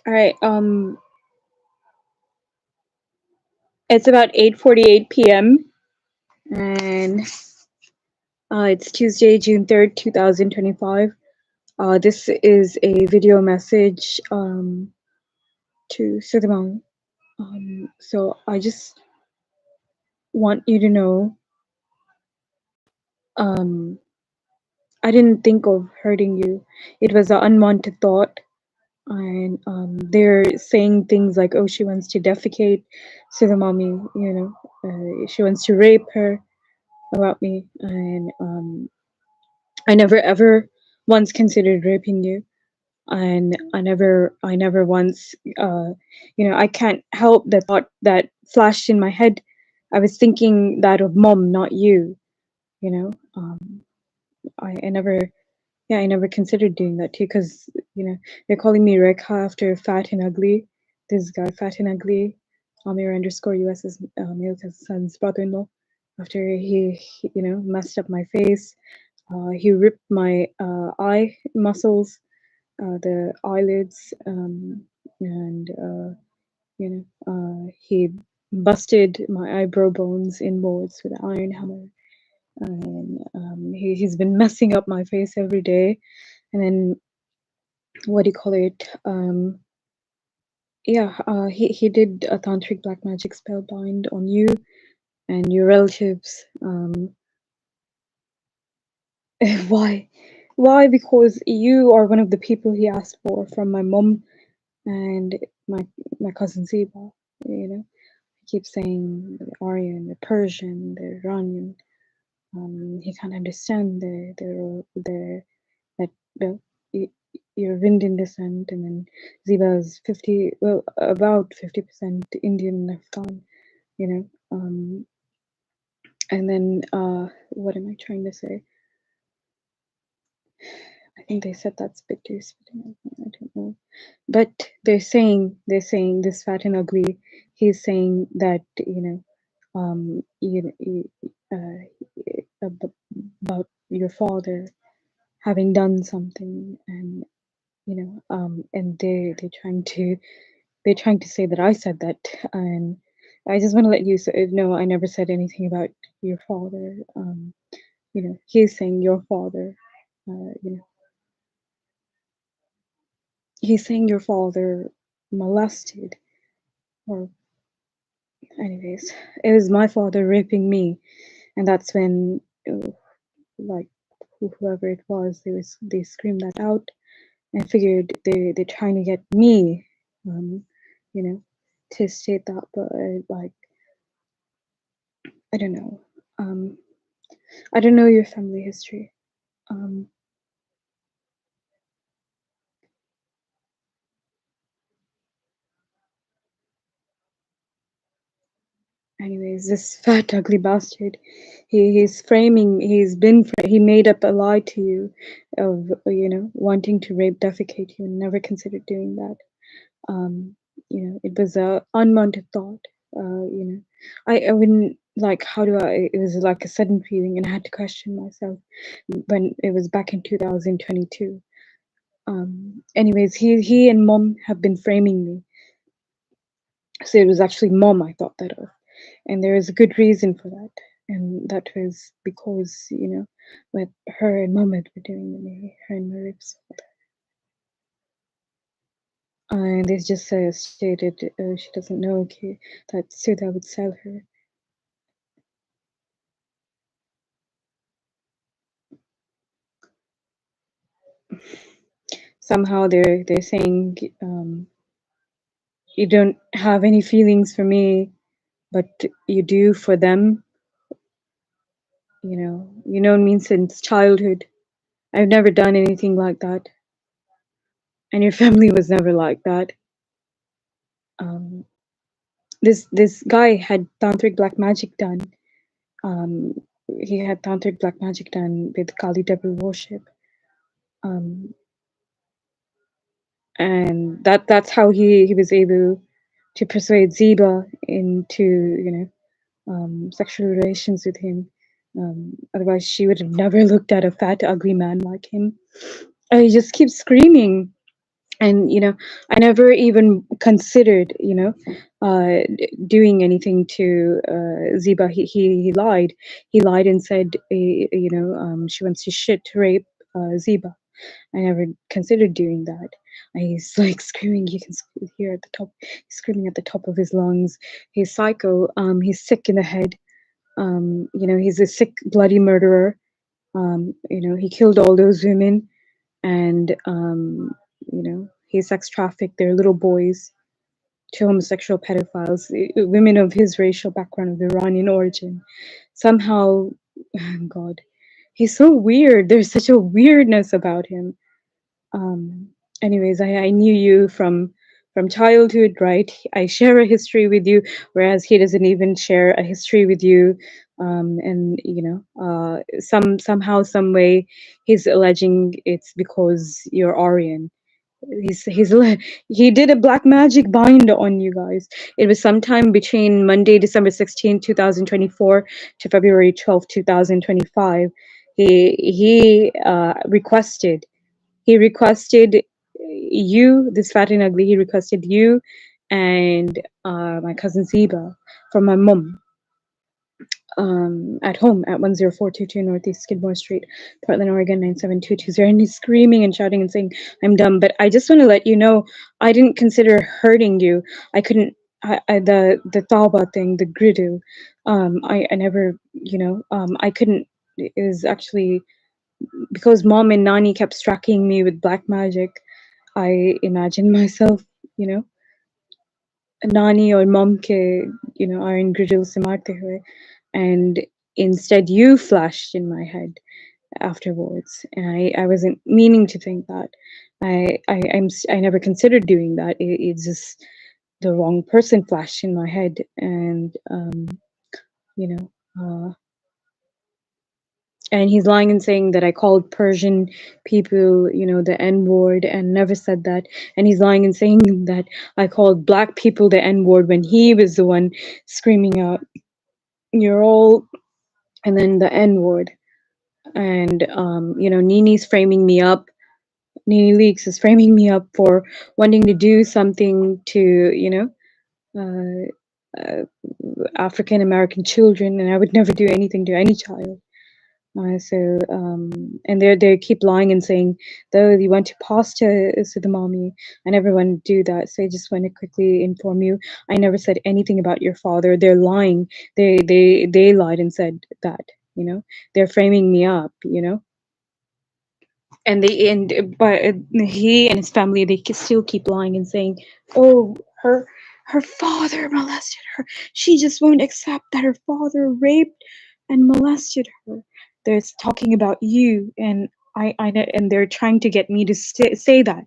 All right. It's about 8:48 p.m. and it's Tuesday, June 3rd, 2025. This is a video message to Sudhamang. So I just want you to know, um, I didn't think of hurting you. It was an unwanted thought. And they're saying things like, "Oh, she wants to defecate Sudhamami, she wants to rape her about me," and I never ever once considered raping you, and I never once, I can't help the thought that flashed in my head. I was thinking that of mom, not you. You know, I never, yeah, I never considered doing that too, because they're calling me Rekha after Fat and Ugly. This guy, Fat and Ugly, Amir underscore US's Milka's son's brother-in-law, after he messed up my face. He ripped my eye muscles, the eyelids, and he busted my eyebrow bones inwards with an iron hammer. And he's been messing up my face every day. And then, what do you call it? He did a tantric black magic spellbind on you and your relatives. Why? Why? Because you are one of the people he asked for from my mom and my cousin Ziba. He keeps saying the Aryan, the Persian, the Iranian. He can't understand that the you're of Indian descent, and then Ziba's about 50% Indian and Afghan. You know, and then what am I trying to say? I think they said that's bit too spitting. I don't know. But they're saying this Fat and Ugly. He's saying that about your father having done something, and and they're trying to say that I said that, and I just want to let you know I never said anything about your father. He's saying your father. You know, he's saying your father molested, or anyways, it was my father raping me, and that's when, like, whoever it was, they screamed that out, and figured they're trying to get me, you know, to state that, but like, I don't know, I don't know your family history. Um, Anyways, this fat ugly bastard, he made up a lie to you of wanting to rape defecate you, and never considered doing that. It was a unwanted thought. I wouldn't, like, how do I, it was like a sudden feeling, and I had to question myself when it was back in 2022. Anyways, he and mom have been framing me, so it was actually mom I thought that of, and there is a good reason for that, and that was because what her and mom had been doing to me, her and my ribs. And they just stated she doesn't know, okay, that Sudha would sell her. Somehow they're saying, you don't have any feelings for me, but you do for them. You know me since childhood. I've never done anything like that, and your family was never like that. This guy had tantric black magic done. Um, he had tantric black magic done with Kali devil worship, and that's how he was able to persuade Ziba into sexual relations with him. Otherwise, she would have never looked at a fat, ugly man like him. He just keeps screaming, And I never even considered doing anything to Ziba. He lied. He lied and said she wants to shit rape Ziba. I never considered doing that. And he's like screaming. You can hear at the top. He's screaming at the top of his lungs. He's psycho. He's sick in the head. He's a sick, bloody murderer. He killed all those women, and he sex trafficked their little boys to homosexual pedophiles, women of his racial background of Iranian origin. Somehow, God, he's so weird. There's such a weirdness about him. Um, Anyways, I knew you from childhood, right? I share a history with you, whereas he doesn't even share a history with you. And somehow, some way, he's alleging it's because you're Aryan. He did a black magic bind on you guys. It was sometime between Monday, December 16, 2024 to February 12, 2025. He requested you, this fat and ugly, he requested you and my cousin Ziba from my mom at home at 10422 Northeast Skidmore Street, Portland, Oregon 97220. And he's screaming and shouting and saying, I'm dumb. But I just want to let you know, I didn't consider hurting you. I couldn't, the Tauba thing, the gridu, I never, I couldn't, it was actually because mom and Nani kept striking me with black magic. I imagined myself, you know, Nani or mom ke, iron griddle se marte hue. And instead you flashed in my head afterwards. And I wasn't meaning to think that. I never considered doing that. It's just the wrong person flashed in my head. And, you know, and he's lying and saying that I called Persian people, the N-word, and never said that. And he's lying and saying that I called black people the N-word when he was the one screaming out, "You're all," and then the N-word. And Nini's framing me up. Nini Leaks is framing me up for wanting to do something to, African American children, and I would never do anything to any child. And they keep lying and saying, though you went to pasta to the mommy, I never want to do that. So I just want to quickly inform you, I never said anything about your father. They're lying. They lied and said that, they're framing me up, but he and his family, they still keep lying and saying, oh, her father molested her. She just won't accept that her father raped and molested her. They're talking about you, and and they're trying to get me to say that.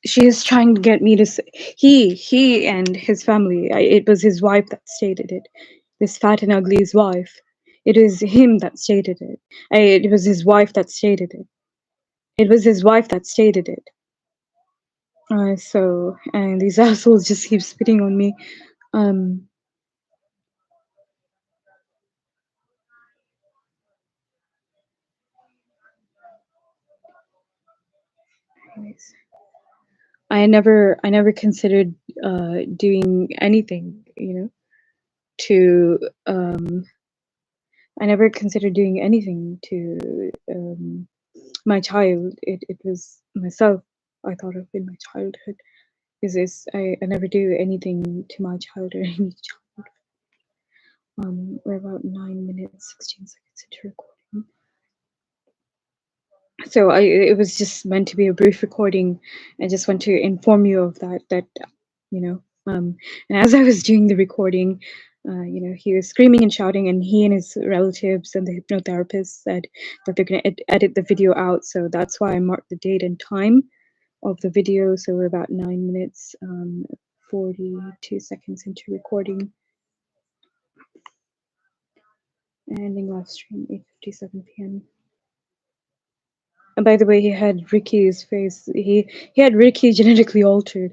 She is trying to get me to say, he and his family, it was his wife that stated it. This fat and ugly's wife. It is him that stated it. It was his wife that stated it. It was his wife that stated it. And these assholes just keep spitting on me. Um, Anyways, I never considered doing anything, to I never considered doing anything to my child. It was myself I thought of in my childhood. I never do anything to my child or any child. We're about 9 minutes 16 seconds into recording. So it was just meant to be a brief recording. I just want to inform you of that, and as I was doing the recording, he was screaming and shouting, and he and his relatives and the hypnotherapist said that they're going to edit the video out. So that's why I marked the date and time of the video. So we're about 9 minutes, 42 seconds into recording. Ending live stream 8:57 p.m. And by the way, he had Ricky's face. He had Ricky genetically altered.